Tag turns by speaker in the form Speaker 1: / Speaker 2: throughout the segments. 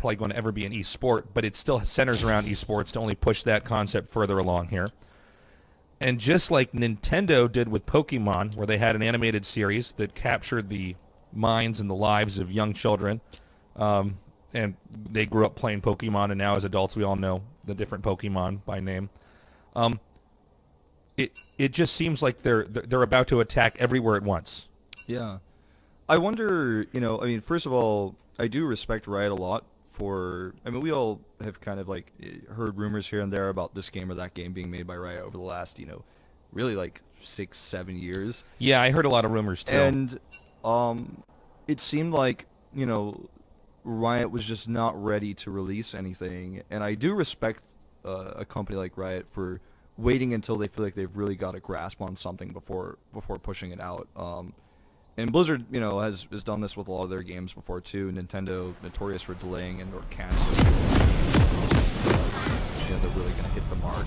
Speaker 1: probably going to ever be an esport, but it still centers around esports to only push that concept further along here. And just like Nintendo did with Pokemon, where they had an animated series that captured the minds and the lives of young children, and they grew up playing Pokemon, and now as adults we all know the different Pokemon by name. It just seems like they're about to attack everywhere at once.
Speaker 2: Yeah. I wonder, I mean, first of all, I do respect Riot a lot for, I mean, we all have kind of like heard rumors here and there about this game or that game being made by Riot over the last, really like 6-7 years.
Speaker 1: Yeah, I heard a lot of rumors too.
Speaker 2: And it seemed like, Riot was just not ready to release anything. And I do respect a company like Riot for waiting until they feel like they've really got a grasp on something before pushing it out. And Blizzard, has done this with a lot of their games before too. Nintendo, notorious for delaying and or canceling. They're really going to hit the mark.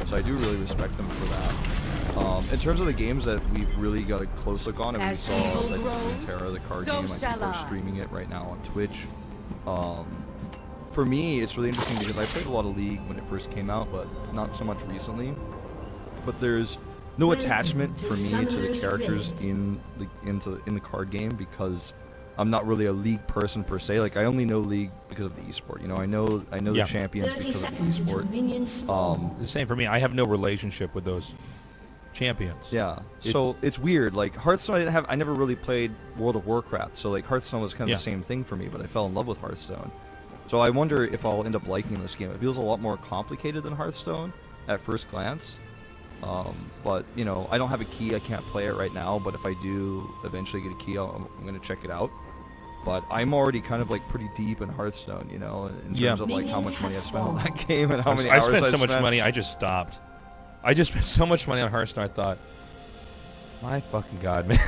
Speaker 2: So I do really respect them for that. In terms of the games that we've really got a close look on, and we saw like Runeterra, the card game, like people are streaming it right now on Twitch. For me, it's really interesting because I played a lot of League when it first came out, but not so much recently. But there's no attachment for me to the characters in the card game because I'm not really a League person per se. Like I only know League because of the esport. I know the champions because of the esport.
Speaker 1: The same for me. I have no relationship with those champions.
Speaker 2: Yeah. So it's weird. Like Hearthstone, I never really played World of Warcraft. So like Hearthstone was kind of the same thing for me, but I fell in love with Hearthstone. So I wonder if I'll end up liking this game. It feels a lot more complicated than Hearthstone at first glance. But, I don't have a key. I can't play it right now. But if I do eventually get a key, I'm going to check it out. But I'm already kind of like pretty deep in Hearthstone, in terms of like how much money I spent on that game and how many hours I spent.
Speaker 1: I spent so much money, I just stopped. I just spent so much money on Hearthstone, I thought, my fucking God, man.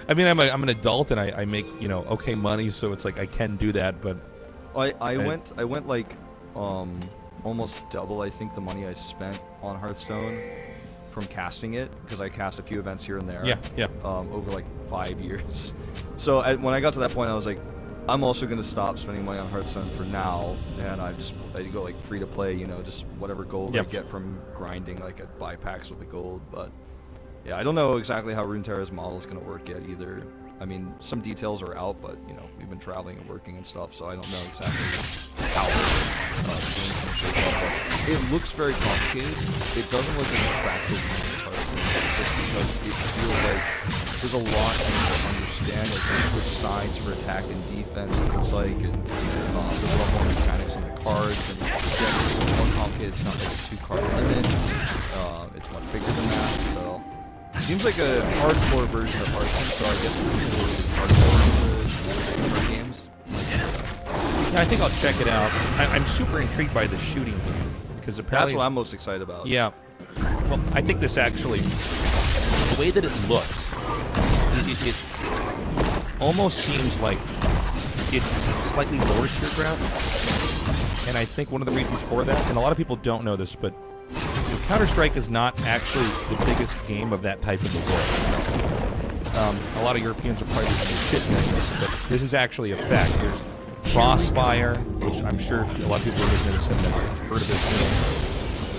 Speaker 1: I mean, I'm an adult and I make, okay money, so it's like I can do that, but...
Speaker 2: I went like almost double, I think, the money I spent on Hearthstone from casting it, because I cast a few events here and there.
Speaker 1: Yeah.
Speaker 2: Over like 5 years. So when I got to that point, I was like, I'm also going to stop spending money on Hearthstone for now, and I go like free to play, just whatever gold I get from grinding, like I buy packs with the gold. But yeah, I don't know exactly how Runeterra's model is going to work yet either. I mean, some details are out, but, we've been traveling and working and stuff, so I don't know exactly how the game's going to shape up. But it looks very complicated. It doesn't look as attractive as just because it feels like there's a lot to understand, like which sides for attack and defense it looks like, and there's a lot more mechanics on the cards, and it's more complicated. It's not like a two-card limit. It's much bigger than that, so... Seems like a hardcore version of Hearthstone, so I guess it's hardcore games.
Speaker 1: Yeah, I think I'll check it out. I'm super intrigued by the shooting game, because apparently...
Speaker 2: That's what I'm most excited about.
Speaker 1: Yeah. Well, I think this actually... The way that it looks, it almost seems like it's slightly lower tier graphics. And I think one of the reasons for that, and a lot of people don't know this, but Counter-Strike is not actually the biggest game of that type in the world. A lot of Europeans are probably going to shit on this, but this is actually a fact. There's Crossfire, which I'm sure a lot of people in this business have never heard of this game.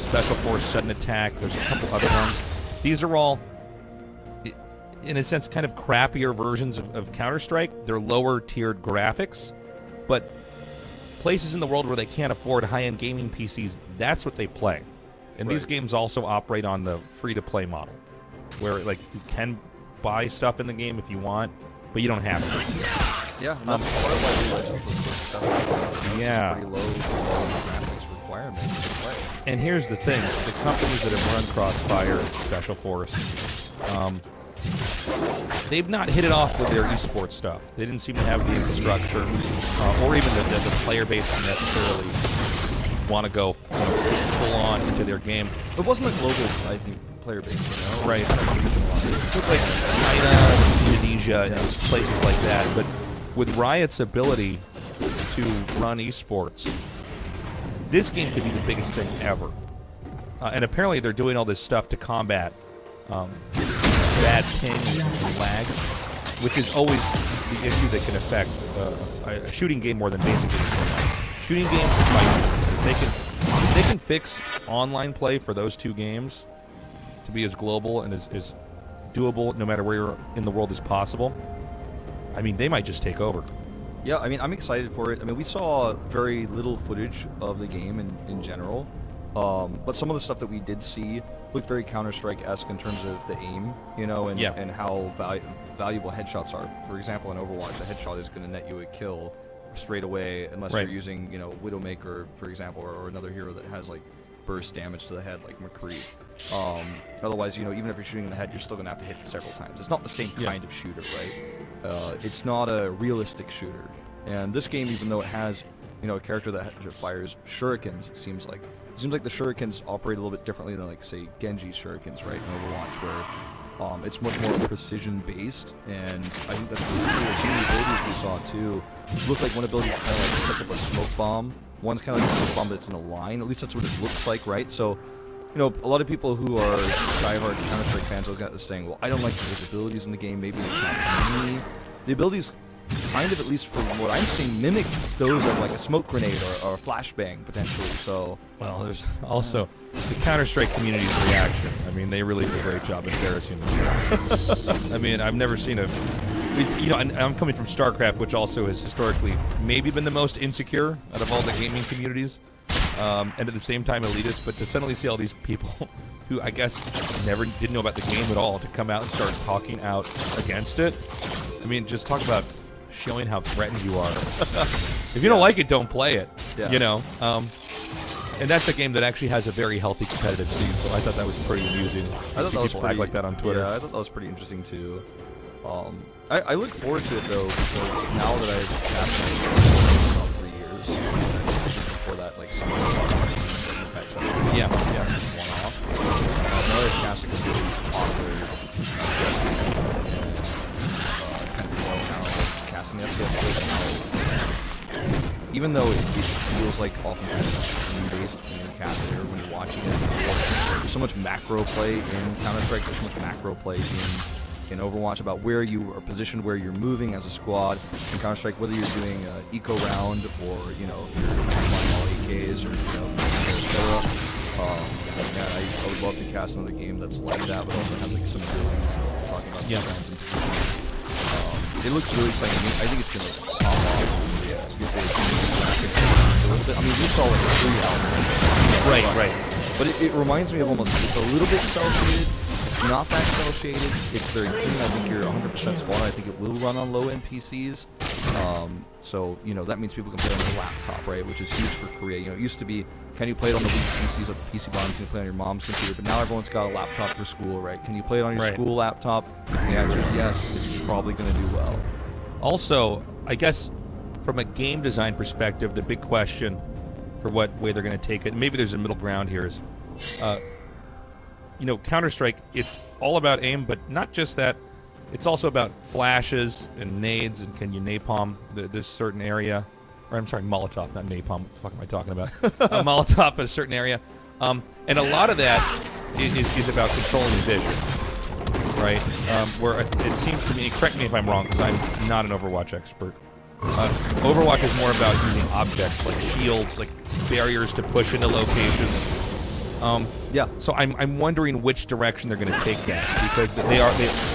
Speaker 1: Special Force Sudden Attack. There's a couple other ones. These are all, in a sense, kind of crappier versions of Counter-Strike. They're lower-tiered graphics, but places in the world where they can't afford high-end gaming PCs, that's what they play. And these games also operate on the free-to-play model, where like you can buy stuff in the game if you want, but you don't have to.
Speaker 2: Yeah, that's part of why
Speaker 1: yeah.
Speaker 2: Pretty low graphics requirements to play.
Speaker 1: And here's the thing: the companies that have run Crossfire, Special Force, they've not hit it off with their esports stuff. They didn't seem to have the infrastructure, or even the player base to necessarily want to go full on into their game.
Speaker 2: It wasn't a global, I think, player base,
Speaker 1: Right. It took like China, Indonesia, and places like that. But with Riot's ability to run esports, this game could be the biggest thing ever. And apparently they're doing all this stuff to combat bad ping and lag. which is always the issue that can affect a shooting game more than basic games. Shooting games, they can fix online play for those two games to be as global and as doable no matter where you're in the world as possible. I mean, they might just take over.
Speaker 2: Yeah, I mean, I'm excited for it. I mean, we saw very little footage of the game in general, but some of the stuff that we did see looked very Counter-Strike-esque in terms of the aim, you know, and how valuable headshots are. For example, in Overwatch, the headshot is going to net you a kill straight away unless you're using, you know, Widowmaker, for example, or another hero that has, like, burst damage to the head like McCree. Otherwise, you know, even if you're shooting in the head, you're still going to have to hit it several times. It's not the same kind of shooter, right? It's not a realistic shooter. And this game, even though it has, you know, a character that fires shurikens, it seems like the shurikens operate a little bit differently than, like, say, Genji's shurikens, right, in Overwatch, where it's much more precision-based, and I think that's really cool. Some of the abilities we saw, too, look like one ability kind of like sets up a smoke bomb. One's kind of like a smoke bomb that's in a line. At least that's what it looks like, right? So, you know, a lot of people who are diehard Counter-Strike fans look at this saying, well, I don't like the visibilities in the game. Maybe it's not for me. The abilities kind of, at least from what I'm seeing, mimic those of like a smoke grenade or a flashbang, potentially. So,
Speaker 1: well, there's also the Counter-Strike community's reaction. I mean, they really do a great job embarrassing themselves. I mean, I've never seen you know, and I'm coming from StarCraft, which also has historically maybe been the most insecure out of all the gaming communities, and at the same time elitist, but to suddenly see all these people who I guess didn't know about the game at all to come out and start talking out against it. I mean, just talk about showing how threatened you are. If you don't like it, don't play it. You know, and that's a game that actually has a very healthy competitive scene. So I thought that was pretty amusing.
Speaker 2: I thought that was
Speaker 1: people act like that on Twitter.
Speaker 2: Yeah, I thought that was pretty interesting too. I look forward to it though, because now that I've cast it about 3 years before that, like summer effects, one-off. Now that I've cast it because it's popular, kind of know how casting the FPS goes, and how, even though it feels like often based when you're casting or when you're watching it, there's so much macro play in Counter-Strike, there's so much macro play in Overwatch about where you are positioned, where you're moving as a squad. In Counter-Strike, whether you're doing an eco round or, you know, if you're flying all AKs or, you know, etc. Yeah, I would love to cast another game that's like that, but also has like some abilities. Talking about it looks really exciting. I think it's gonna pop off. A little bit. I mean, we saw like 3 hours.
Speaker 1: Right.
Speaker 2: But it reminds me of almost. It's a little bit cel-shaded. Not that cel-shaded. It's very clean. I think you're 100% spot on. I think it will run on low-end PCs. So, you know, that means people can play on their laptop, right? Which is huge for Korea. You know, it used to be, can you play it on the weak PCs at the PC bombs? Can you play it on your mom's computer? But now everyone's got a laptop for school, right? Can you play it on your school laptop? The answer is yes. It's probably going to do well.
Speaker 1: Also, I guess from a game design perspective, the big question for what way they're going to take it, and maybe there's a middle ground here, is, you know, Counter-Strike, it's all about aim, but not just that. It's also about flashes and nades, and can you napalm this certain area. Or I'm sorry, Molotov, not napalm. What the fuck am I talking about? Molotov in a certain area. And a lot of that is about controlling vision, right? Where it seems to me, correct me if I'm wrong, because I'm not an Overwatch expert. Overwatch is more about using objects like shields, like barriers to push into locations. So I'm wondering which direction they're going to take that, because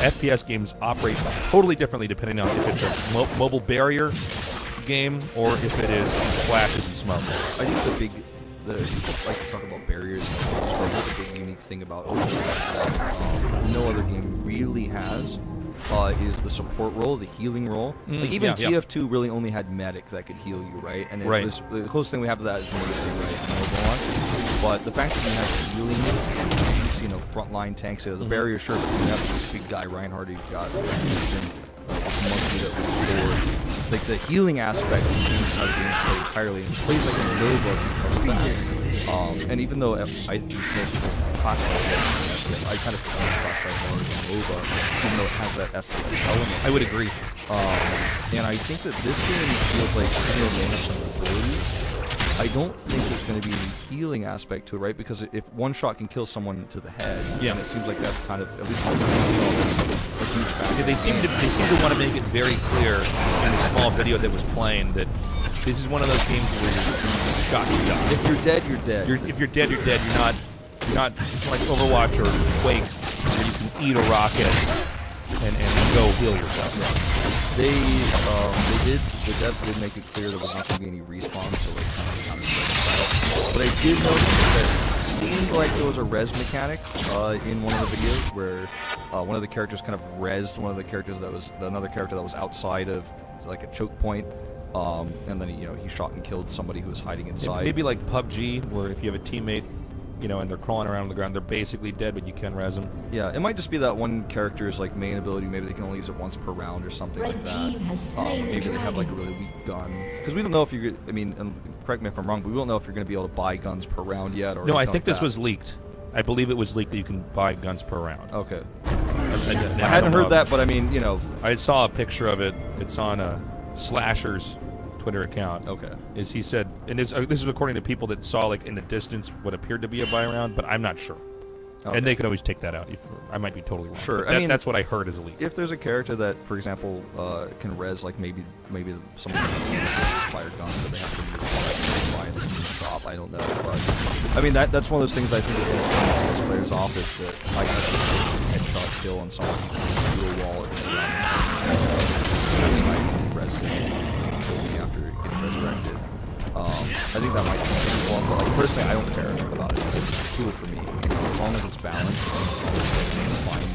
Speaker 1: FPS games operate totally differently depending on if it's a mobile barrier game or if it is flashes and smoke.
Speaker 2: I think people like to talk about barriers. The big unique thing about Overwatch that no other game really has is the support role, the healing role. Like even TF2 really only had medic that could heal you, right? And it was the closest thing we have to that is Mercy, right? In Overwatch. But the fact that you have healing, you know, frontline tanks, the barrier, sure, but you have this big guy Reinhardt, you've got monkey that was forward. Like the healing aspect changes how the game plays entirely. It plays like a MOBA. And even though I think most people classify it as FPS, I kind of classify it more as a MOBA, even though it has that FPS element.
Speaker 1: I would agree.
Speaker 2: And I think that this game feels like, even though they have some abilities, I don't think there's going to be any healing aspect to it, right? Because if one shot can kill someone to the head, and it seems like that's kind of, at least a huge factor.
Speaker 1: Yeah, they seem to want to make it very clear in the small video that was playing that this is one of those games where you're shot to die.
Speaker 2: If you're dead, you're dead.
Speaker 1: If you're dead, you're dead. You're not it's like Overwatch or Quake where you can eat a rocket and go heal yourself.
Speaker 2: Yeah. The devs did make it clear there was not going to be any respawns, so like kind of but I did notice that it seemed like there was a res mechanic in one of the videos where one of the characters kind of rezzed one of the characters that was another character that was outside of like a choke point, and then he shot and killed somebody who was hiding inside.
Speaker 1: Maybe like PUBG, where if you have a teammate, and they're crawling around on the ground, they're basically dead, but you can res them.
Speaker 2: Yeah, it might just be that one character's like main ability. Maybe they can only use it once per round or something like that. Maybe they have like a really weak gun. Because we don't know if you're. I mean, and correct me if I'm wrong, but we don't know if you're going to be able to buy guns per round yet. Or
Speaker 1: no, I think
Speaker 2: like
Speaker 1: this
Speaker 2: that.
Speaker 1: was leaked. I believe it was leaked that you can buy guns per round.
Speaker 2: Okay.
Speaker 1: I
Speaker 2: hadn't heard that, but I mean,
Speaker 1: I saw a picture of it. It's on Slasher's Twitter account.
Speaker 2: Okay.
Speaker 1: Is he said, and this is according to people that saw like in the distance what appeared to be a buy round, but I'm not sure. Okay. And they could always take that out. I might be totally wrong.
Speaker 2: Sure.
Speaker 1: I mean, that's what I heard as a leak.
Speaker 2: If there's a character that, for example, can res like maybe somebody can fire guns, but they have to buy it in the shop. I don't know. But I mean, that's one of those things I think is going to turn CS players off, is that I have a headshot kill on someone through a wall and res after getting resurrected. I think that might be one, but like personally, I don't care about it. It's cool for me. As long as it's balanced and as long as it's fine the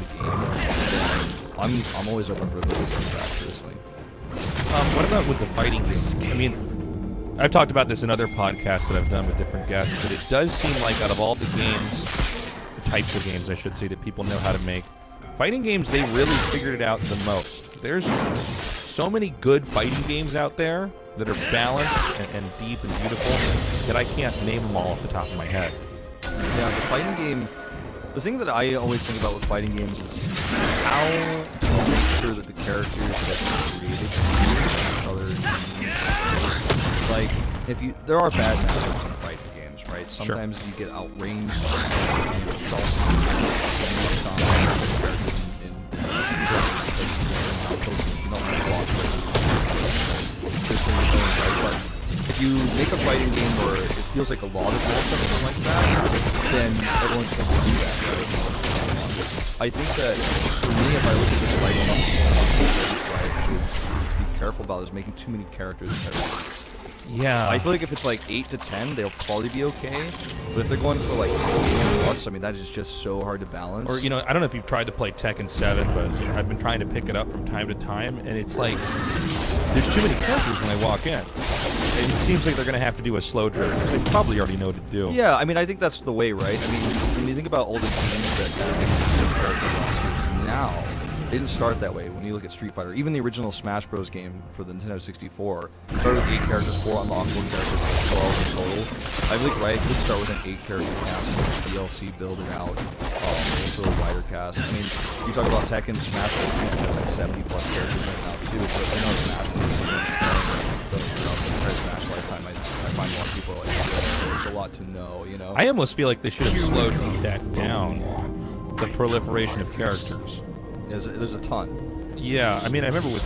Speaker 2: game, then I'm always open for the that personally.
Speaker 1: What about with the fighting game? I mean, I've talked about this in other podcasts that I've done with different guests, but it does seem like out of all the games, the types of games I should say, that people know how to make, fighting games, they really figured it out the most. There's so many good fighting games out there that are balanced and deep and beautiful that I can't name them all off the top of my head.
Speaker 2: Yeah, the fighting game, the thing that I always think about with fighting games is how to make sure that the characters that you created can use other. Like, there are bad matchups in fighting games, right? Sometimes you get outranged, and it's if you make a fighting game where it feels like a lot of roles, something like that, then everyone's going to do that, right? I think that, for me, if I look at this fighting game, what I should be careful about is making too many characters at once.
Speaker 1: Yeah.
Speaker 2: I feel like if it's like 8 to 10, they'll probably be okay. But if they're going for like 16 plus, I mean, that is just so hard to balance.
Speaker 1: Or, I don't know if you've tried to play Tekken 7, but I've been trying to pick it up from time to time, and it's like, there's too many characters when I walk in. And it seems like they're going to have to do a slow drip, because they probably already know what to do.
Speaker 2: Yeah, I mean, I think that's the way, right? I mean, when you think about all the games that kind of make character rosters now, they didn't start that way. When you look at Street Fighter, even the original Smash Bros. Game for the Nintendo 64, started with 8 characters, 4 unlockable characters, 12 in total. I think Riot could start with an 8-character cast, DLC, build it out, also a wider cast. I mean, you talk about Tekken, Smash Bros. There's like 70 plus characters right now too, so if you know Smash Bros. Smash Lifetime, I find a lot of people are like, there's a lot to know,
Speaker 1: I almost feel like they should have slowed that down, the proliferation of characters.
Speaker 2: There's a ton.
Speaker 1: Yeah, I mean, I remember with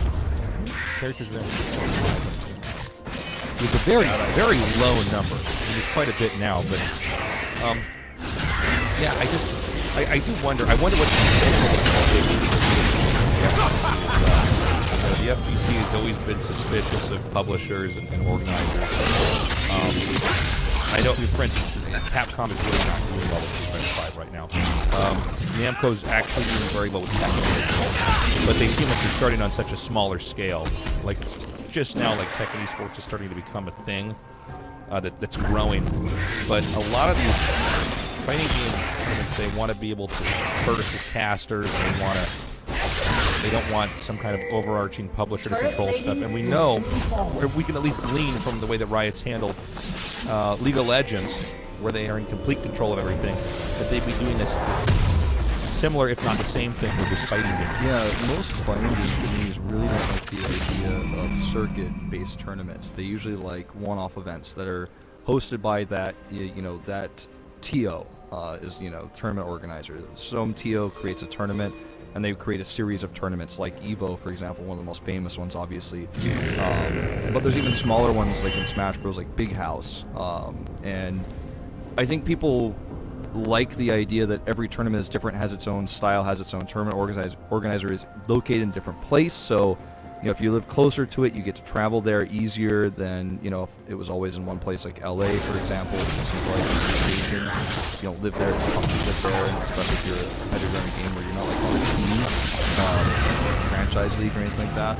Speaker 1: characters around, it was a very, very low number. It's quite a bit now, but yeah, I do wonder. I wonder what the FTC has always been suspicious of publishers and organizers. I know, for instance, Capcom is really not doing well with Street Fighter 5 right now. Namco's actually doing very well with Tekken, but they seem like they're starting on such a smaller scale. Like, just now, like, Tekken esports is starting to become a thing that's growing. But a lot of these fighting games, they want to be able to purchase the casters, they don't want some kind of overarching publisher to control stuff. And we know, or we can at least glean from the way that Riot's handled League of Legends, where they are in complete control of everything, that they'd be doing this similar, if not the same thing, with this fighting game.
Speaker 2: Yeah, most fighting game companies really don't like the idea of circuit-based tournaments. They usually like one-off events that are hosted by that that TO is tournament organizer. Some TO creates a tournament, and they create a series of tournaments like Evo, for example, one of the most famous ones, obviously. But there's even smaller ones like in Smash Bros, like Big House. And I think people like the idea that every tournament is different, has its own style, has its own tournament organizer is located in a different place. So, if you live closer to it, you get to travel there easier than, if it was always in one place like LA, for example, which is like vacation. If you don't live there, it's tough to live there, especially if you're a competitor in a game where you're not like on a team, franchise league or anything like that.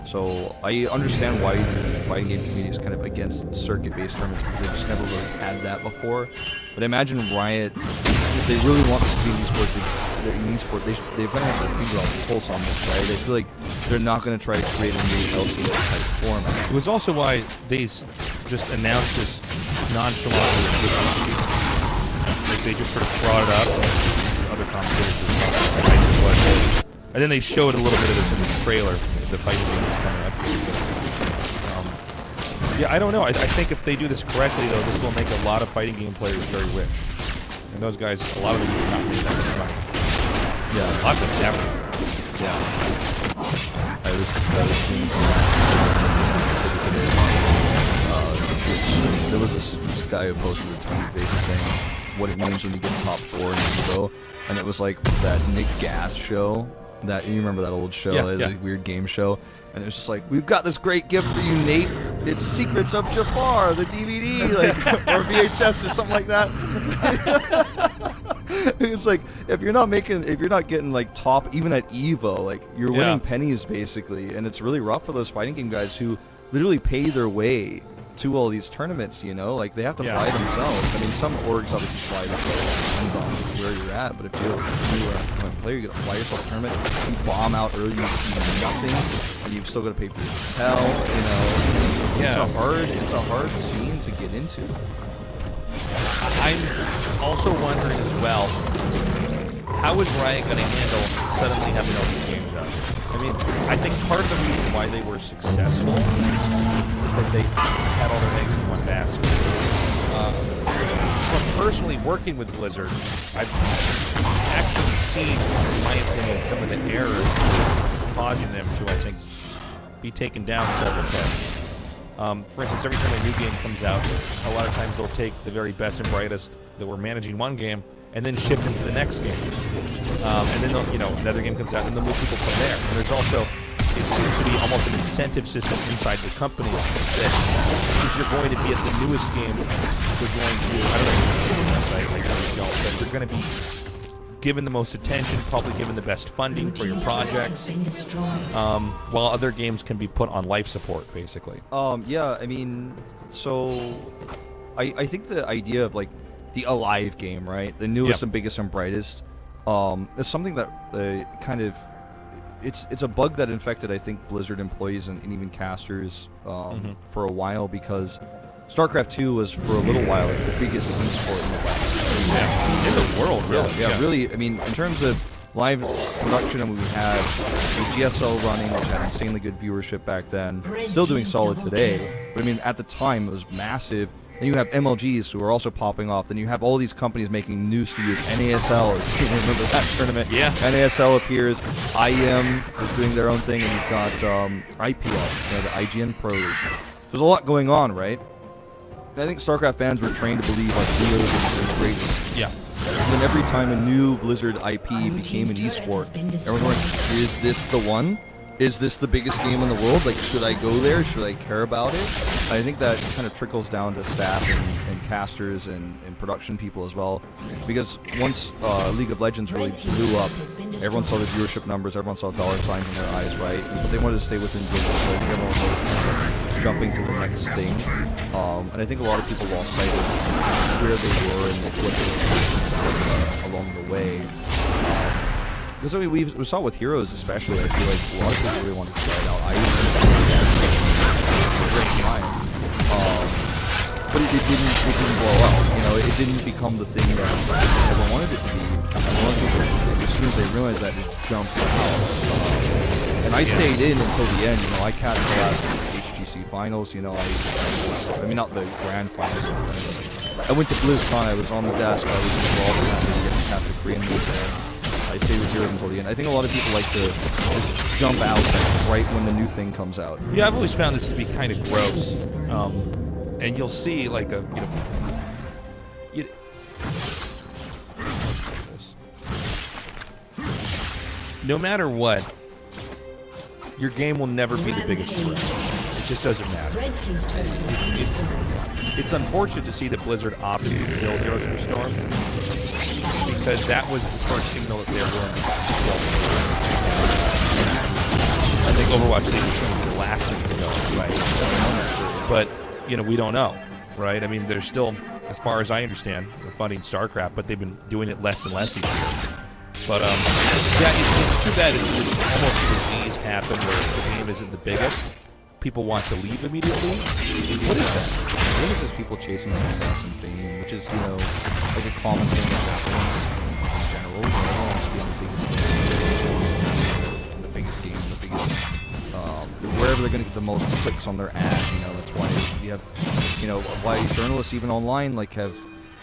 Speaker 2: So I understand why the fighting game community is kind of against circuit-based tournaments, because they've just never really had that before. But I imagine Riot, if they really want this to be an esport, they've got to have their finger on the pulse on this, right? I feel like they're not going to try to create a new LCS type format.
Speaker 1: It was also why they just announced this nonchalantly. Like they just sort of brought it up, and other commentators just and then they showed a little bit of this in the trailer, the fighting game that's coming up. Yeah, I don't know. I think if they do this correctly, though, this will make a lot of fighting game players very rich. And those guys, a lot of them do not make that much money. Yeah, a lot of them never. Yeah.
Speaker 2: I was seeing there was this guy who posted a tweet basically saying what it means when you get top 4 in Evo, and it was like that Nick Gath show. That, you remember that old show, that weird game show, and it was just like, we've got this great gift for you, Nate. It's Secrets of Jafar, the DVD, like, or VHS or something like that. It's like, if you're not getting like top even at Evo, like you're winning pennies basically, and it's really rough for those fighting game guys who literally pay their way to all these tournaments, like they have to fly themselves. I mean, some orgs obviously fly themselves, depends on where you're at, but if you're a player, you gotta fly yourself a tournament, you bomb out early, you do nothing, and you've still gotta pay for your hotel, it's a hard scene to get into.
Speaker 1: I'm also wondering as well, how is Riot going to handle suddenly having all these games out? I mean, I think part of the reason why they were successful is that they had all their eggs in one basket. From personally working with Blizzard, I've actually seen, in my opinion, some of the errors causing them to, I think, be taken down several times. For instance, every time a new game comes out, a lot of times they'll take the very best and brightest that were managing one game and then shift them to the next game. And then, another game comes out and they'll move people from there. And there's also, it seems to be almost an incentive system inside the company that if you're going to be at the newest game, you're going to, I don't know, but you're going to be given the most attention, probably given the best funding for your projects, while other games can be put on life support, basically.
Speaker 2: Yeah, I mean, so I think the idea of like the Alive game, right, the newest and biggest and brightest, is something that kind of it's a bug that infected, I think, Blizzard employees and even casters for a while, because StarCraft 2 was for a little while like the biggest esport in the West.
Speaker 1: In the world, really.
Speaker 2: Yeah, really. I mean, in terms of live production, we had the GSL running, which had insanely good viewership back then. Still doing solid today. But I mean, at the time, it was massive. Then you have MLGs who are also popping off. Then you have all these companies making new studios. NASL, if you remember that tournament. Yeah. NASL appears. IEM is doing their own thing, and you've got IPL, the IGN Pro League. There's a lot going on, right? I think StarCraft fans were trained to believe like Leo was great.
Speaker 1: Yeah.
Speaker 2: And then every time a new Blizzard IP became an esport, everyone went, is this the one? Is this the biggest game in the world? Like, should I go there? Should I care about it? I think that kind of trickles down to staff and casters and production people as well. Because once League of Legends really blew up, everyone saw the viewership numbers, everyone saw dollar signs in their eyes, right? But they wanted to stay within Blizzard, so I think everyone was jumping to the next thing. And I think a lot of people lost sight of where they were and what they were doing along the way. Because I mean, we saw it with Heroes especially. I feel like a lot of people really wanted to try it out. I used to for a great time. But it didn't blow up. It didn't become the thing that everyone wanted it to be. A lot of people, as soon as they realized that, just jumped out. And I stayed in until the end. I catched the last HGC HGC finals. You know, I mean not the grand finals. I went to BlizzCon. I was on the desk. I was involved in that. We get past the Korean league there. I stayed with Heroes until the end. I think a lot of people like to jump out right when the new thing comes out.
Speaker 1: Yeah, I've always found this to be kind of gross. And you'll see like no matter what, your game will never be the biggest threat. It just doesn't matter. It's unfortunate to see that Blizzard opted to kill Heroes of the Storm, because that was the first signal that they were willing to kill. I think Overwatch League was going to be the last thing to go, right? But, you know, we don't know, right? I mean, they're still, as far as I understand, they're funding StarCraft, but they've been doing it less and less each year. But, yeah, it's too bad it's almost a disease happened where the game isn't the biggest. People want to leave immediately. What is that?
Speaker 2: I think it's just people chasing success and fame, which is, you know, like a common thing that happens in general. Everyone wants to be on the biggest game, wherever they're going to get the most clicks on their ad. You know, that's why you have, you know, why journalists even online like have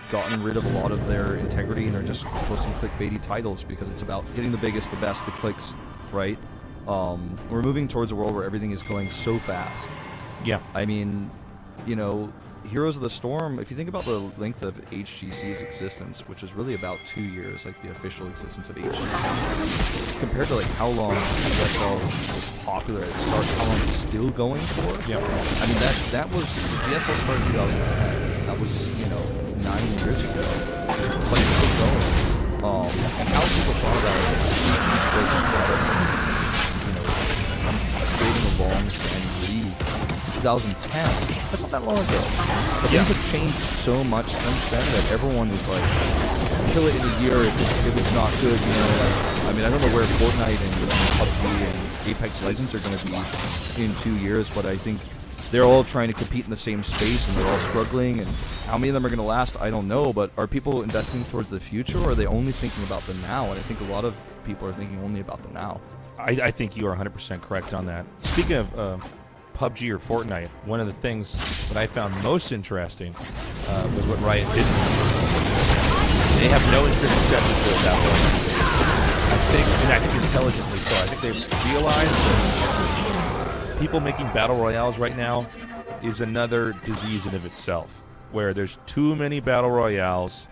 Speaker 2: gotten rid of a lot of their integrity and are just posting clickbaity titles, because it's about getting the biggest, the best, the clicks, right? We're moving towards a world where everything is going so fast.
Speaker 1: Yeah.
Speaker 2: I mean, you know, Heroes of the Storm, if you think about the length of HGC's existence, which is really about 2 years, like the official existence of HGC, compared to like how long GSL was popular at the start, how long it's still going for.
Speaker 1: Yeah.
Speaker 2: I mean, that was, GSL started in 2010. That was, you know, 9 years ago. But it's still going. And how people thought about it, you know, creating a long-standing league. 2010. That's not that long ago. But things have changed so much since then that everyone was like, kill it in a year if it's not good, you know. Like, I mean, I don't know where Fortnite and PUBG and Apex Legends are going to be in 2 years, but I think they're all trying to compete in the same space and they're all struggling. And how many of them are going to last, I don't know. But are people investing towards the future, or are they only thinking about the now? And I think a lot of people are thinking only about the now.
Speaker 1: I think you are 100% correct on that. Speaking of PUBG or Fortnite, one of the things that I found most interesting was what Riot did. They have no interest in stepping to it that way. I think intelligently so. I think they've realized that people making battle royales right now is another disease in of itself, where there's too many battle royales.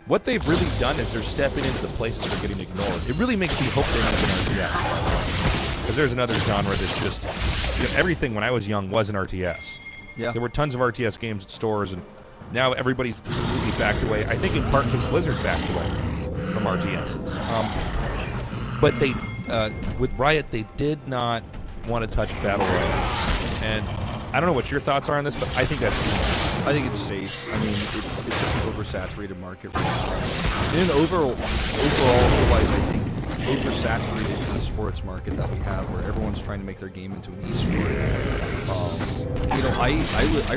Speaker 1: What they've really done is they're stepping into the places that are getting ignored. It really makes me hope they have an RTS. Because there's another genre that's just, you know, everything when I was young was an RTS.
Speaker 2: Yeah.
Speaker 1: There were tons of RTS games at stores, and now everybody's completely backed away. I think in part because Blizzard backed away from RTSs. But they, with Riot, they did not want to touch battle royale. And I don't know what your thoughts are on this, but I think
Speaker 2: it's safe. I mean, it's just an oversaturated market right now. In an overall, otherwise, I think oversaturated kind of sports market that we have, where everyone's trying to make their game into an esport. You know, I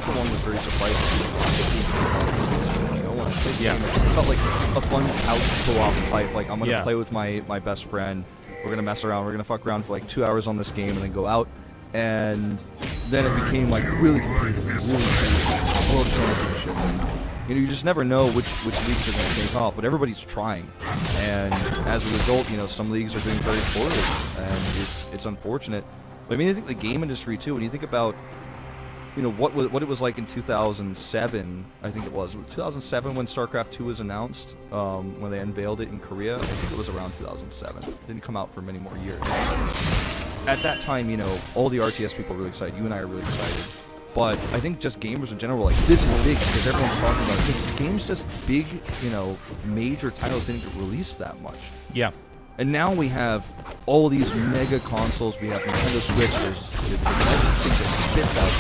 Speaker 2: for one was very surprised. You know, when I played the game, it felt like a fun couch co-op type. Like, I'm gonna play with my best friend. We're gonna mess around. We're gonna fuck around for like 2 hours on this game and then go out. And then it became like really competitive, really serious, world championship. You know, you just never know which leagues are going to take off, but everybody's trying. And as a result, you know, some leagues are doing very poorly, and it's unfortunate. But I mean, I think the game industry too. When you think about, you know, what it was like in 2007, I think it was 2007 when StarCraft 2 was announced, when they unveiled it in Korea. I think it was around 2007. It didn't come out for many more years. At that time, you know, all the RTS people were really excited. You and I are really excited. But I think just gamers in general were like, this is big, because everyone's talking about it. The game's just big, you know, major titles didn't get released that much.
Speaker 1: Yeah.
Speaker 2: And now we have all these mega consoles. We have Nintendo Switch. There's the thing that spits out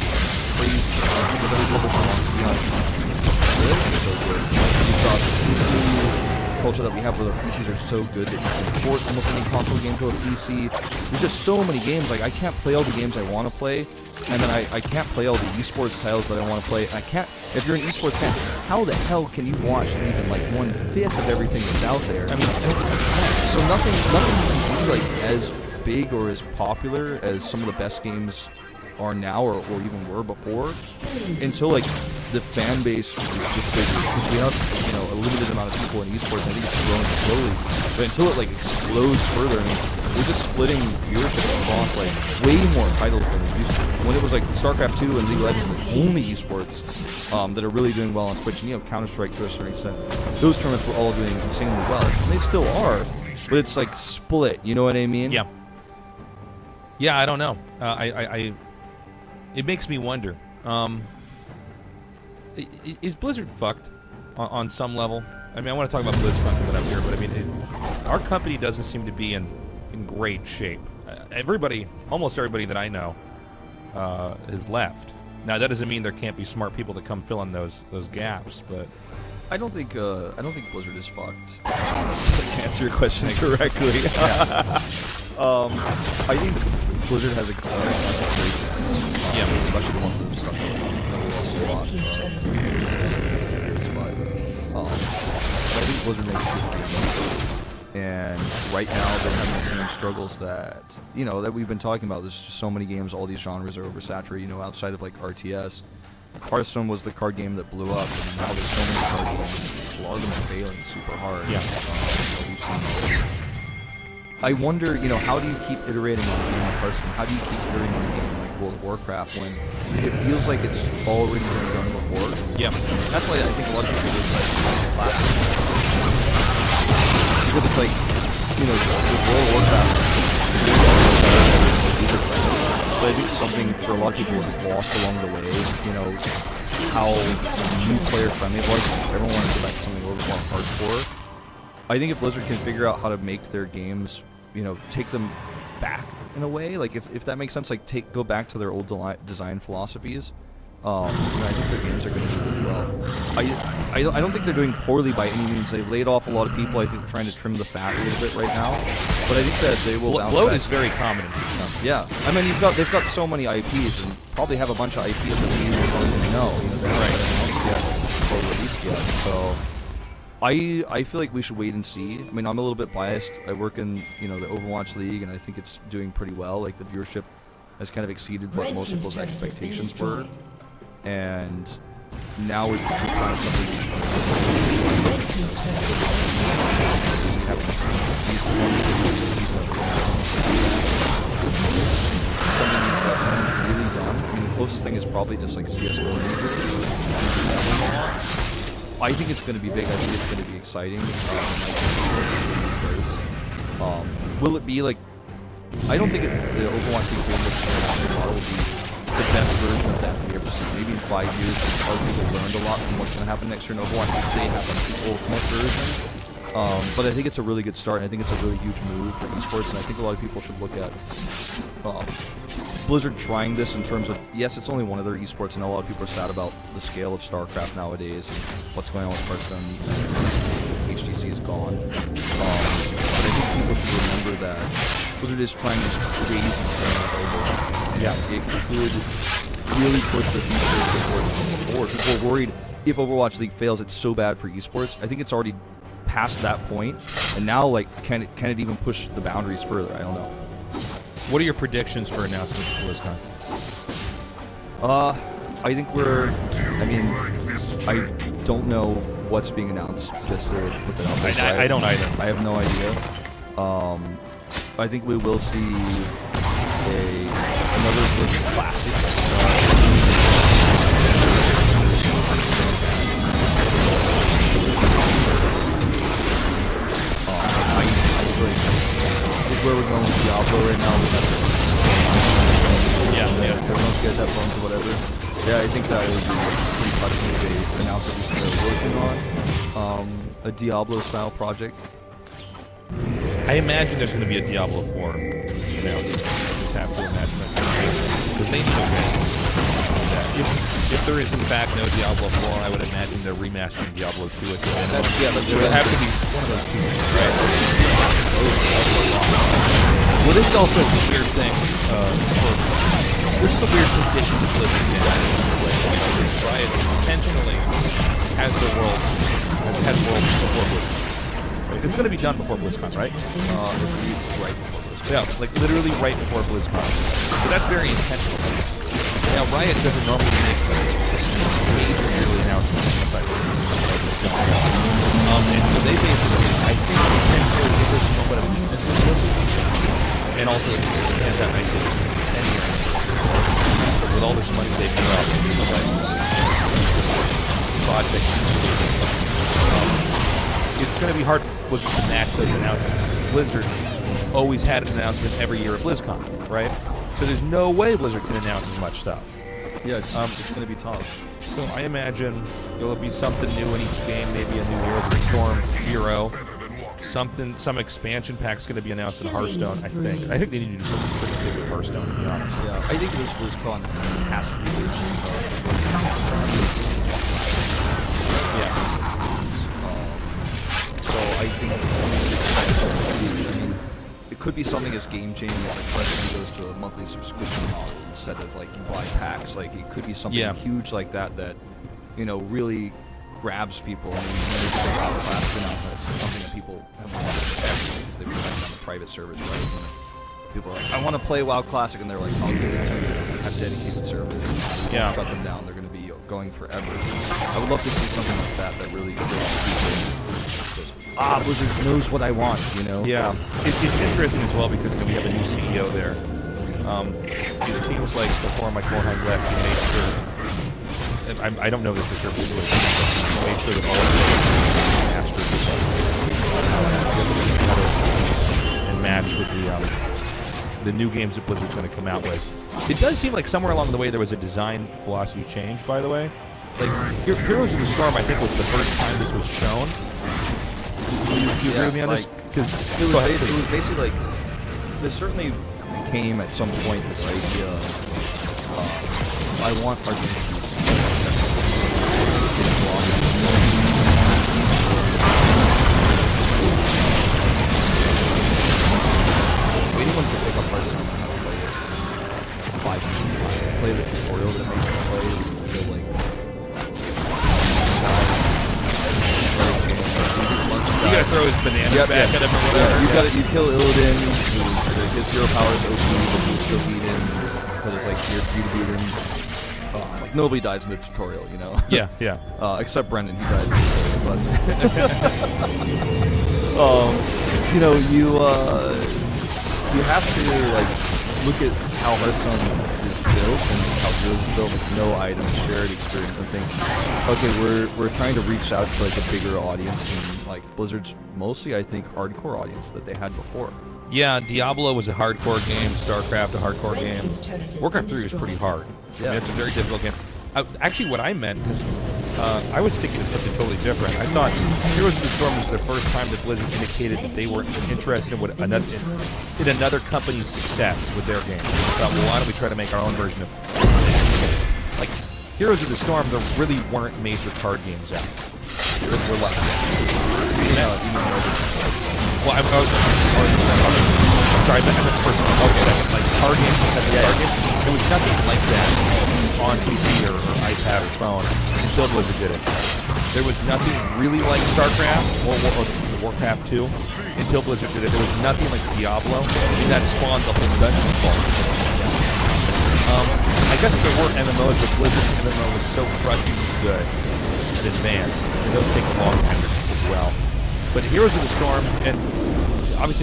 Speaker 2: crazy. So good. Microsoft, culture that we have where the PCs are so good that you can port almost any console game to a PC. There's just so many games. Like, I can't play all the games I want to play, and then I can't play all the esports titles that I want to play. I can't. If you're an esports fan, how the hell can you watch even like 1/5 of everything that's out there? I mean, so nothing can be like as big or as popular as some of the best games are now or even were before until like the fan base gets bigger. Because we have, you know, a limited amount of people in esports. I think it's growing slowly, but until it like explodes further, I mean, we're just splitting viewership across like way more titles than we used to. When it was like StarCraft 2 and League of Legends were the only esports that are really doing well on Twitch, and you have Counter-Strike to a certain extent. Those tournaments were all doing insanely well, and they still are, but it's like split. You know what I mean?
Speaker 1: Yeah. Yeah, I don't know. It makes me wonder. Is Blizzard fucked on some level? I mean, I want to talk about BlizzCon coming up here, but I mean, our company doesn't seem to be in great shape. Almost everybody that I know has left. Now, that doesn't mean there can't be smart people that come fill in those gaps, but
Speaker 2: I don't think Blizzard is fucked. To answer your question directly, I think Blizzard has a great fans. Yeah, especially the ones that have stuck I think Blizzard makes good games. And right now they're having the same struggles that, you know, that we've been talking about. There's just so many games, all these genres are oversaturated, you know, outside of like RTS. Hearthstone was the card game that blew up, and now there's so many card games. A lot of them are failing super hard.
Speaker 1: Yeah.
Speaker 2: I wonder, you know, how do you keep iterating on a game like Hearthstone? How do you keep iterating on a game like World of Warcraft when it feels like it's already been done before?
Speaker 1: Yeah.
Speaker 2: That's why I think a lot of people just like classic. Because it's like, you know, with World of Warcraft, but I think something for a lot of people was lost along the way, you know, how new player friendly it was. Everyone wanted to go back to something a little bit more hardcore. I think if Blizzard can figure out how to make their games, you know, take them back in a way, like if that makes sense, like go back to their old design philosophies, you know, I think their games are going to do really well. I don't think they're doing poorly by any means. They've laid off a lot of people. I think they're trying to trim the fat a little bit right now, but I think that they will bounce
Speaker 1: Bloat
Speaker 2: back.
Speaker 1: is very common in these companies.
Speaker 2: Yeah, I mean, they've got so many IPs and probably have a bunch of IPs that we don't even know. You know, they're not announced yet or released yet. So I feel like we should wait and see. I mean, I'm a little bit biased. I work in, you know, the Overwatch League, and I think it's doing pretty well. Like the viewership has kind of exceeded what most people's expectations were. And now we're trying something. Really done. I mean, the closest thing is probably just like CS:GO. I think it's going to be big. I think it's going to be exciting. Will it be like? I don't think the Overwatch League model will be the best version of that we ever seen. Maybe in 5 years, our people learned a lot from what's going to happen next year in Overwatch. They have like the ultimate version. But I think it's a really good start, and I think it's a really huge move for esports, and I think a lot of people should look at Blizzard trying this in terms of, yes, it's only one of their esports, and a lot of people are sad about the scale of StarCraft nowadays and what's going on with Hearthstone. HGC is gone. But I think people should remember that Blizzard is trying this crazy thing with Overwatch. Yeah, it could really push the future of esports forward. People are worried if Overwatch League fails, it's so bad for esports. I think it's already past that point, and now, like, can it even push the boundaries further? I don't know.
Speaker 1: What are your predictions for announcements for BlizzCon?
Speaker 2: I think I mean, I don't know what's being announced, just to put that out there.
Speaker 1: I don't either.
Speaker 2: I have no idea. I think we will see another Blizzard classic. Where we're going with Diablo right now. Yeah. Everyone's guys have phones or whatever. Yeah, I think that would be pretty touching if they announce that they're working on a Diablo-style project.
Speaker 1: I imagine there's going to be a Diablo 4 announcement. I just have to imagine that's going to be, because they need a win. If there is in fact no Diablo 4, I would imagine they're remastering Diablo 2 at the end. There would have to be one of those two things, right? Well, this is also a weird thing. This is a weird position to Blizzard in. Riot intentionally has the world before BlizzCon. It's going to be done before BlizzCon, right?
Speaker 2: Right before BlizzCon.
Speaker 1: Yeah, like literally right before BlizzCon. So that's very intentional. Now, Riot doesn't normally make major yearly announcements like and so they basically, I think, tend to give us a little bit of weakness with Blizzard. And also, it has that nice little 10-year with all this money they've put up. Project. It's going to be hard to match those announcements. Blizzard always had an announcement every year at BlizzCon, right? So there's no way Blizzard can announce as much stuff.
Speaker 2: Yeah, it's going to be tough.
Speaker 1: So I imagine there'll be something new in each game, maybe a new Heroes of the Storm, Hero, some expansion pack's going to be announced in Hearthstone, I think. I think they need to do something pretty big with Hearthstone, to be honest.
Speaker 2: Yeah, I think this BlizzCon has to be big.
Speaker 1: Yeah.
Speaker 2: So I think it could be something as game-changing as like President goes to a monthly subscription model instead of like you buy packs. Like it could be something huge like that you know, really grabs people. I mean, when they WoW Classic announcement, it's something that people have wanted forever because they were playing on the private servers, right? And people are like, I want to play WoW Classic, and they're like, I'll give it to you. Have dedicated servers.
Speaker 1: Yeah.
Speaker 2: Shut them down. They're going to be going forever. I would love to see something like that really breaks people. Blizzard knows what I want, you know?
Speaker 1: Yeah. It's interesting as well because we have a new CEO there. It seems like before Mike Morheim left, he made sure. I don't know this for sure, but he made sure that all of the masters and match with the new games that Blizzard's going to come out with. It does seem like somewhere along the way there was a design philosophy change, by the way. Like, Heroes of the Storm, I think, was the first time this was shown. Do you agree with me on this? Because
Speaker 2: it was basically like, there certainly came at some point this idea of, I want our games to be anyone can pick up Hearthstone and how to play it. 5 minutes. Play the tutorial that makes it play. Feel like
Speaker 1: you gotta throw his bananas back at him or whatever.
Speaker 2: Yeah, you kill Illidan. His hero power is OP, but you still beat him because it's like you to beat him. Like nobody dies in the tutorial, you know.
Speaker 1: Yeah, yeah.
Speaker 2: Except Brendan, he died. But you know, you have to like look at how Hearthstone is built and how Heroes is built with no items, shared experience, and think, okay, we're trying to reach out to like a bigger audience, and like Blizzard's mostly, I think, hardcore audience that they had before.
Speaker 1: Yeah, Diablo was a hardcore game, StarCraft a hardcore game. Warcraft 3 was pretty hard.
Speaker 2: Yeah.
Speaker 1: I mean, it's a very difficult game. Actually, what I meant, because I was thinking of something totally different. I thought Heroes of the Storm was the first time that Blizzard indicated that they were interested in another company's success with their game. I thought, well, why don't we try to make our own version of it? Like, Heroes of the Storm, there really weren't major card games out. We're lucky. Well, I was sorry, I meant the first one. Okay, like card games, there was nothing like that on PC or iPad or phone until Blizzard did it. There was nothing really like StarCraft or Warcraft 2 until Blizzard did it. There was nothing like Diablo, and that spawned the whole Dungeon Vault. I guess there were MMOs, but Blizzard's MMO was so crushingly good and advanced, and those take a long time as well. But Heroes of the Storm, and obviously